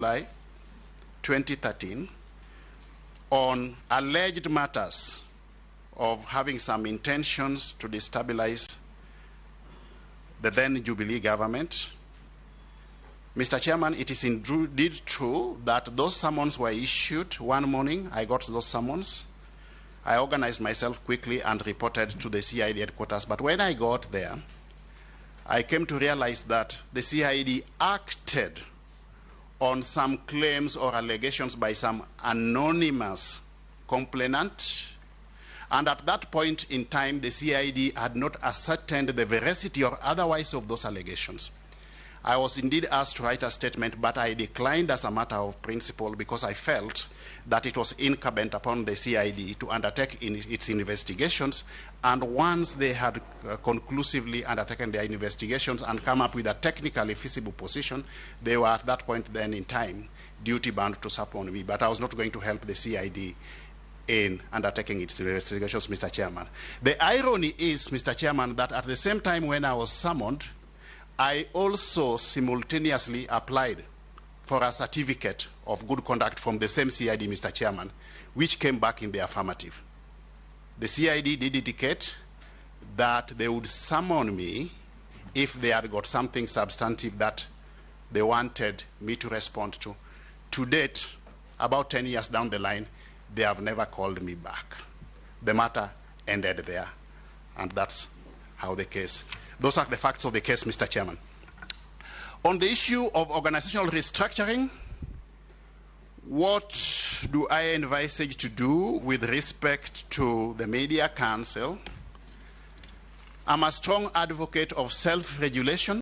July 2013 on alleged matters of having some intentions to destabilize the then Jubilee government. Mr. Chairman, it is indeed true that those summons were issued one morning. I got those summons. I organized myself quickly and reported to the CID headquarters. But when I got there, I came to realize that the CID acted on some claims or allegations by some anonymous complainant. And at that point in time, the CID had not ascertained the veracity or otherwise of those allegations. I was indeed asked to write a statement, but I declined as a matter of principle because I felt that it was incumbent upon the CID to undertake its investigations. And once they had conclusively undertaken their investigations and come up with a technically feasible position, they were at that point then in time duty-bound to support me. But I was not going to help the CID in undertaking its investigations, Mr. Chairman. The irony is, Mr. Chairman, that at the same time when I was summoned, I also simultaneously applied for a certificate of good conduct from the same CID, Mr. Chairman, which came back in the affirmative. The CID did indicate that they would summon me if they had got something substantive that they wanted me to respond to. To date, about 10 years down the line, they have never called me back. The matter ended there, and that's how the case. Those are the facts of the case, Mr. Chairman. On the issue of organizational restructuring, what do I envisage to do with respect to the Media Council? I'm a strong advocate of self-regulation